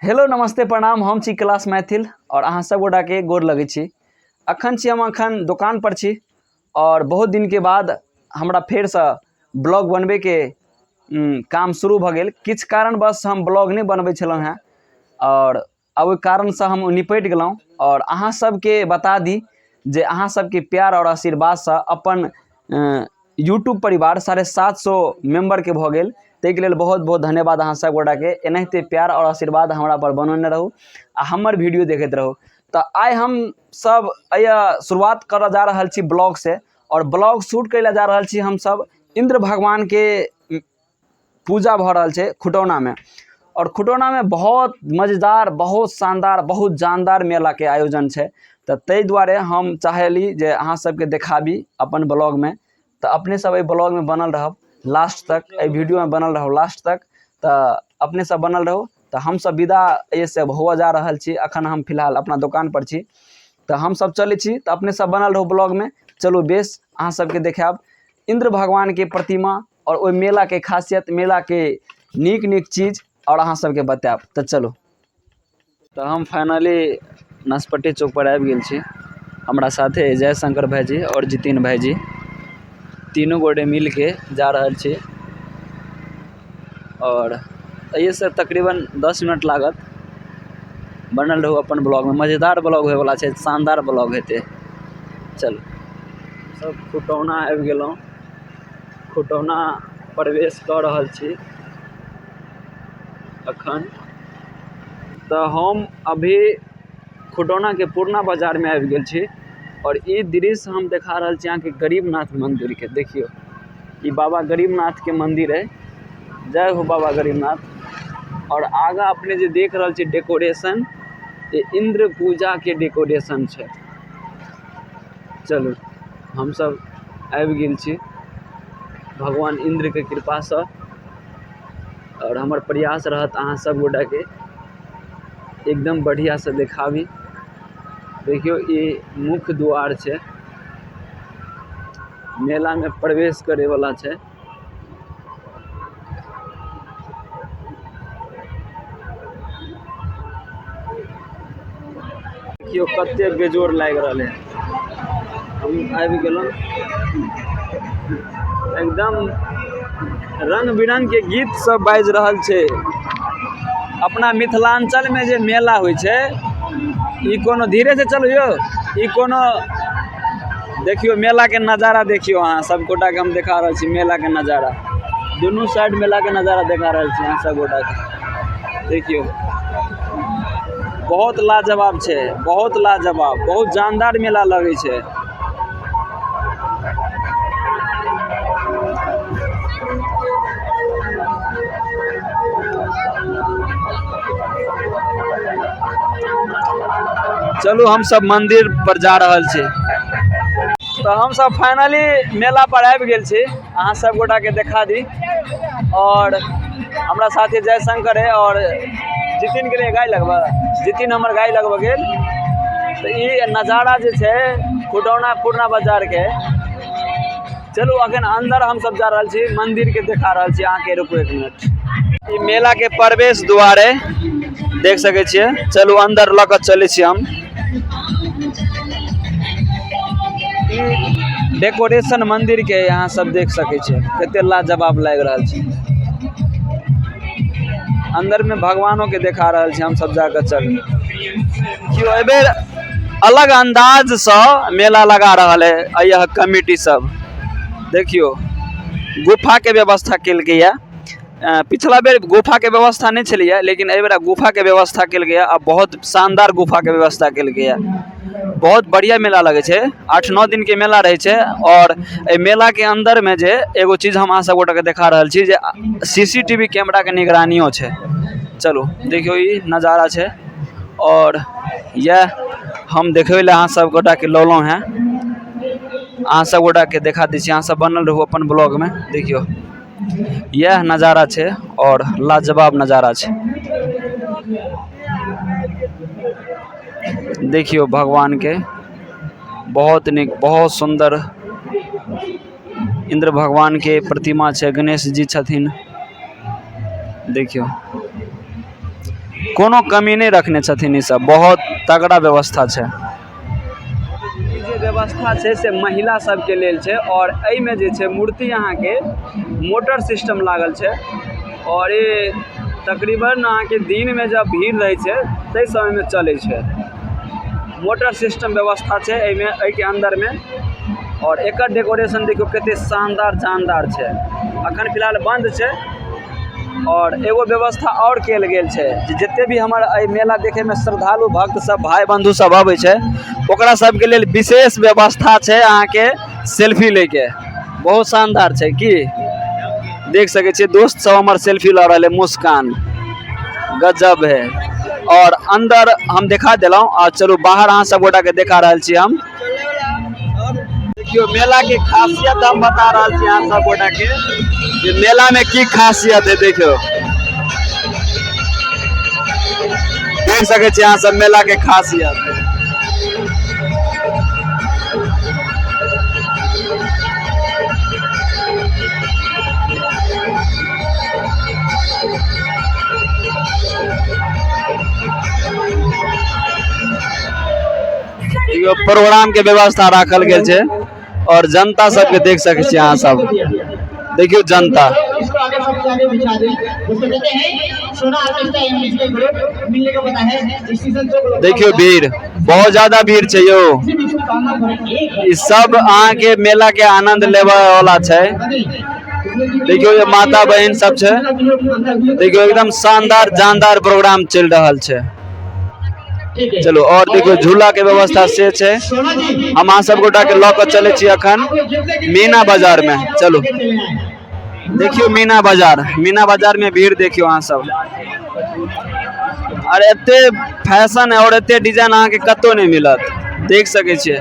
Hello नमस्ते प्रणाम। हम छी क्लास मैथिल और अहाँ सब गोटा के गोर लगै छी। हम अखन दुकान पर छी और बहुत दिन के बाद हमरा फेर से ब्लॉग बनबे के काम शुरू भ गेल। किछ कारणवश हम ब्लॉग नहीं बनबै छलहुँ हैं और अब ओहि कारण से हम निपट गेलहुँ और अहाँ सबके बता दी जे अहाँ सबके प्यार और आशीर्वाद से अपन यूट्यूब परिवार 750 मेंबर के भ गेल। ताहि लेल बहुत बहुत धन्यवाद अहाँ सब गोटा के। एनाहिते प्यार और आशीर्वाद हमरा पर बनौने रहू आ हमर वीडियो देखैत रहू। तो आइ हम सब शुरुआत कर जा रहल छी ब्लॉग से और ब्लॉग शूट करे जा रहल छी। हम सब इंद्र भगवान के पूजा भ रहल छे खुटौना में और खुटौना में बहुत मजेदार, बहुत शानदार, बहुत जानदार मेला के आयोजन छे। तो तै दुआरे हम चाहेली जे अहाँ सबके देखाबी अपन ब्लॉग में। तो अपने सब ब्लॉग में बनल रहब लास्ट तक, वीडियो में बनल रहो लास्ट तक। तो अपने सब बनल रहो। तो हम सब विदा से हुआ जा रहल छी। अखन हम फिलहाल अपना दुकान पर छी तो हम सब चले छी। तो अपने सब बनल रहो ब्लॉग में। चलो बेस अहाँ सबके देखाब इंद्र भगवान के प्रतिमा और ओइ मेला के खासियत, मेला के नीक नीक चीज और अहाँ सबके बताब। तो चलो। तो हम फाइनली नसपट्टी चौक पर आबि गेल छी। हमरा साथे जयशंकर भाईजी और जितिन भाईजी तीनों गोटे मिल के जा रहल छी और ये से तकरीबन 10 मिनट लागत। बनल रहू अपन ब्लॉग में। मजेदार ब्लॉग होए वाला छे, शानदार ब्लॉग हेते। चल सब खुटौना आबि गेलौं। खुटौना प्रवेश कर रहल छी अखन। तो हम अभी खुटौना के पुरना बाजार में आबि गेल छी और ई दृश्य हम देखा रहल छी अहाँ के गरीबनाथ मंदिर के। देखियो ई बाबा गरीबनाथ के मंदिर है। जय हो बाबा गरीबनाथ। और आगा अपने जे देख रहल छी डेकोरेशन, ये इंद्र पूजा के डेकोरेशन छे। चलू हम सब आबि गेल छी भगवान इंद्र के कृपा से और हमर प्रयास रहत अहाँ सब गोटा के एकदम बढ़िया से देखाबी। देखियो ये मुख्य द्वार छे, मेला में प्रवेश करे वाला छे। देखियो कते बेजोड़ लाग रहल है। हम आबि गेलौं। एकदम रंग बिरंग के गीत सब बाज रहल छे। अपना मिथिलांचल में जे मेला होइ छे, ई कोनो धीरे से चलो यो, ई कोनो देखियो मेला के नजारा देखियो। अहाँ सब गोटा के हम देखा रहल छी मेला के नजारा। दोनों साइड मेला के नजारा देखा रहल छी अहाँ सब गोटा के। देखियो बहुत लाजवाब छे, बहुत लाजवाब, बहुत जानदार मेला लगे छे। चलो हम सब मंदिर पर जा रहल छी। तो हम सब फाइनली मेला पर आबि गेल छी। अहाँ सब गोटा के देखा दी और हमरा साथे जयशंकर है और जितिन के लिए गाय लगवा। जितिन हमर गाय लगवा गेल। तो ये नजारा जे छे खुटौना पुरना बाजार के। चलो अखन अंदर हम सब जा रहल छी, मंदिर के देखा रहल छी अहाँ के। रुकू एक मिनट। ये मेला के प्रवेश द्वार है, देख सके छिए। चलो अंदर लक चले छी हम। डेकोरेशन मंदिर के यहाँ सब देख सके छिए कते लाजवाब लाग रहल छे। अंदर में भगवानों के देखा रहल छी हम सब जाकर। चल क्यों एबेर अलग अंदाज से मेला लगा रहल है यह कमिटी सब। देखियो गुफा के व्यवस्था केल गया। पिछला बेर गुफा के व्यवस्था नहीं छलिए, लेकिन ए बेर गुफा के व्यवस्था केल गया। अब बहुत शानदार गुफा के व्यवस्था केल गया। बहुत बढ़िया मेला लगे छे। 8-9 दिन के मेला रहे छे और ए मेला के अंदर में जे एगो चीज हम अहाँ सब गोटा के देखा रहल छी जे सीसीटीवी कैमरा के निगरानियों छे। चलो देखियो ई नजारा छे और यह हम देखबे ले अहाँ सब गोटा के लौलो हैं। अहाँ सब गोटा के देखा दी छी। अहाँ सब बनल रहू अपन ब्लॉग में। देखियो यह नजारा छे और लाजवाब नजारा छे। देखियो भगवान के बहुत निक, बहुत सुंदर इंद्र भगवान के प्रतिमा छे। गणेश जी छथिन। देखियो कोनो कमी नहीं रखने छथिन ई सब, बहुत तगड़ा व्यवस्था है। व्यवस्था है से महिला सबके लेल है और एहिमे जे छै मूर्ति अहाँ के मोटर सिस्टम लागल है और ये तकरीबन अहाँ के दिन में जब भीड़ रहे छै तै समय में चले छै। मोटर सिस्टम व्यवस्था है एहिमे के अंदर में और एक डेकोरेशन देखियो कते शानदार जानदार है। अखन फिलहाल बंद है और एगो व्यवस्था और कल गेल है जिते भी हमारे मेला देखे में श्रद्धालु भक्त सब भाई बंधु सब आवे छै ओकरा सब के लिए विशेष व्यवस्था है। अहाँ के सेल्फी लेके बहुत शानदार है कि देख सके छे दोस्त सब हमार सेल्फी ला रहे मुस्कान गजब है। और अंदर हम दिखा दिलों और चलो बाहर अहाँ सब गोटा के दिखा रहा छी हम। देखियो मेला के खासियत हम बता रहा छी अहाँ सब गोटा के ये मेला में की खासियत है। देखियो देख सके छी अहाँ सब मेला के खासियत। प्रोग्राम के व्यवस्था रखल गेल छै और जनता सबके देख सके छी अहाँ सब। देखियो जनता देखियो भीड़ बहुत ज्यादा भीड़ छै यो। ई सब अहाँ के मेला के आनंद लेवा वाला छै। देखियो ये माता बहन सब छै। देखियो एकदम शानदार जानदार प्रोग्राम चल रहा है। चलो और देखियो झूला के व्यवस्था से है। हम अहाँ सब गोटा के लऽ चले छी अखन मीना बाजार में। चलो देखियो मीना बाजार में भीड़ देखियो अहाँ सब। और एते फैशन है और एते डिजाइन अहाँ के कतो नहीं मिलत। देख सके छिए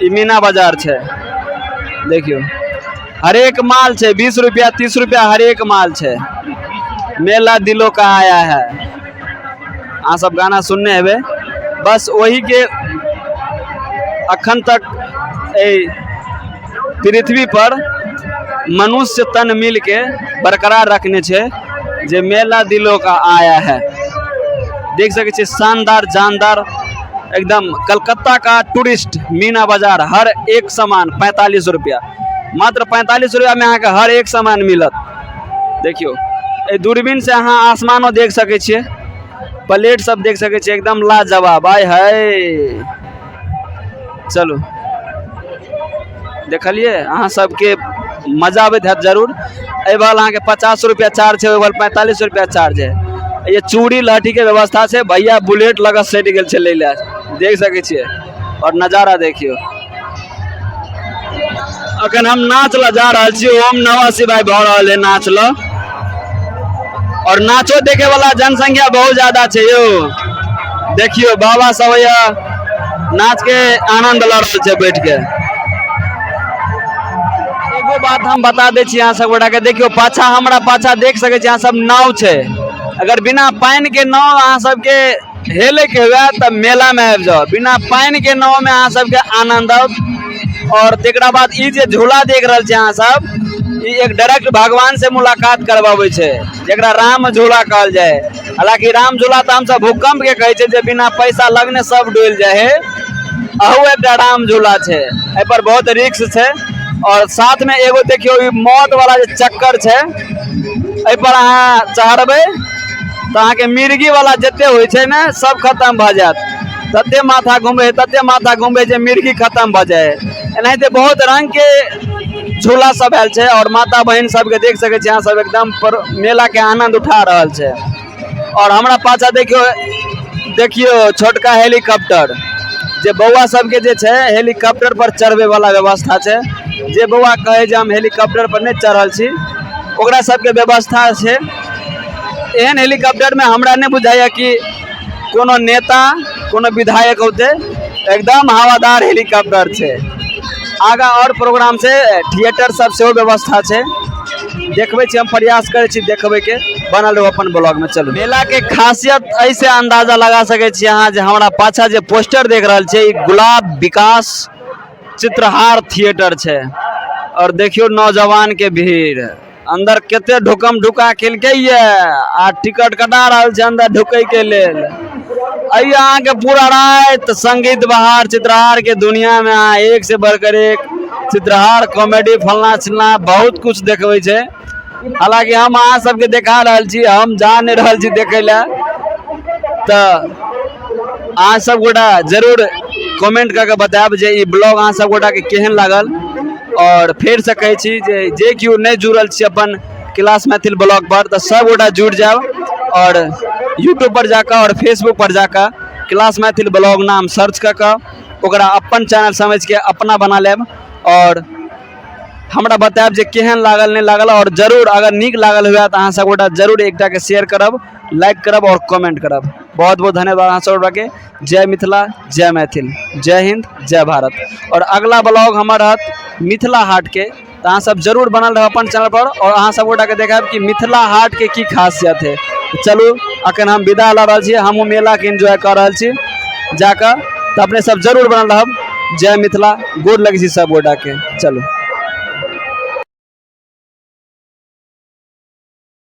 ई मीना बाजार छै। देखियो हर एक माल छै 20 रुपया 30 रुपया हर एक माल छै। मेला दिलों का आया है। अहाँ सब गाना सुनने हेबे बस वही के अखन तक पृथ्वी पर मनुष्य तन मिल के बरकरार रखने छे जे मेला दिलों का आया है। देख सके छे शानदार जानदार एकदम कलकत्ता का टूरिस्ट मीना बाजार। हर एक सामान 45 रुपया मात्र 45 रुपया में अहाँ के हर एक सामान मिलत। देखियो दूरबीन से अहाँ आसमानो देख सके छे प्लेट सब देख सके छे एकदम लाजवाब आय है। चलो देखलिए अहाँ सबके मजा आबे है जरूर। ए बाल अहाँ के 50 रुपया चार्ज है 45 रुपया चार्ज है। ये चूड़ी लहठी के व्यवस्था से भैया बुलेट लगा सेट गेल छे ले ले देख सके छिए। और नजारा देखियो अखन हम नाच ला जा रहा छी। ओम नमः शिवाय भ रहल है नाच ला और नाचो देखे वाला जनसंख्या बहुत ज्यादा है यो। देखियो बाबा सब नाच के आनंद ल रहा है बैठ के। एगो बात हम बता दे छी अहाँ सब गोटा के। देखियो पाछा हमरा पाछा देख सके छी अहाँ सब नाव छै। अगर बिना पानी के नाव अहाँ सब के हेले के हुआ तब मेला में आबि जाओ। बिना पानी के नाव में अहाँ सब के आनंद और तेकरा बाद ई जे झूला देख रहल छी अहाँ सब ई एक डायरेक्ट भगवान से मुलाकात करवावे छे जेकरा राम झूला कहल जाए। हालांकि राम झूला तो हम सब भूकंप के कहे छे जे बिना पैसा लगने सब डोल जाए है। अहू एक राम झूला छे ए पर बहुत रिस्क छे। और साथ में एगो देखियो ई मौत वाला जे चक्कर छे ए पर अहाँ चढ़बे तो अहाँ के मिर्गी वाला जते होय छे ना सब खत्म भ जात। तते माथा घूमे जे मिर्गी खत्म भ जाए। एनाहिते बहुत रंग के झूला सब आयल छे और माता बहन सब के देख सके छी अहाँ सब एकदम मेला के आनंद उठा रहल छे। और हमरा पाछा देखियो छोटका हेलीकॉप्टर जे बउआ सब के जे छे हेलीकॉप्टर पर चढ़वे वाला व्यवस्था छे। जे बउआ कहे जे हम हेलीकॉप्टर पर नहीं चढ़ल छी ओकरा सब के व्यवस्था छे। एहन हेलीकॉप्टर में हमरा नहीं बुझाया कि कोनो नेता कोनो विधायक होते। एकदम हवादार हेलीकॉप्टर छे। आगा और प्रोग्राम से थिएटर सब से व्यवस्था छे। देखबे छी हम प्रयास करे छी देखबे के बनल रहो अपन ब्लॉग में। चलो मेला के खासियत ऐसे अंदाजा लगा सके छी अहाँ जे हमरा पाछा जे पोस्टर देख रहल छे ई गुलाब विकास चित्रहार थिएटर छे। और देखियो नौजवान के भीड़ अंदर केते ढुकम ढुका केलकै ये आ टिकट कटा रहल छै अंदर ढुकै के लेल। अई अहाँ के पूरा रात संगीत बहार चित्रहार के दुनिया में अहाँ एक से बढ़कर एक चित्रहार कॉमेडी फलना चिलना बहुत कुछ देखबै छै। हालांकि हम अहाँ सबके देखा रहल छी, हम जा नहीं रहल छी देखे ला। तो अहाँ सब गोटा जरूर कमेंट करके बतायब जे ई ब्लॉग अहाँ सब गोटा के केहन लागल। और फिर से कहै छी जे केओ नहीं जुड़ल छी अपन क्लास मैथिल ब्लॉग पर तो सब गोटा जुड़ जाओ और यूट्यूब पर जाकर और फेसबुक पर जाकर क्लास मैथिल ब्लॉग नाम सर्च करके ओकरा अपन चैनल समझ के अपना बना लेब और हमरा बतायब जे केहन लागल नहीं लागल। और जरूर अगर नीक लागल हुआ तो अहाँ सब गोटा जरूर एकटा के शेयर करब, लाइक करब और कमेंट करब। बहुत बहुत धन्यवाद अहाँ सब गोटा के। जय मिथिला, जय मैथिल, जय हिंद, जय भारत। और अगला ब्लॉग हमार रहत मिथिला हाट के, तो अहाँ सब जरूर बनल रह अपन चैनल पर और अहाँ सब गोटा के देखाब कि मिथिला हाट के की खासियत है। तो चलू अखन हम विदा ला रहल छी, हम मेला के एंजॉय कर रहल छी जाकर। तो अपने सब जरूर बनल रहब। जय मिथिला, गोर लगे छी सब गोटा के। चलू।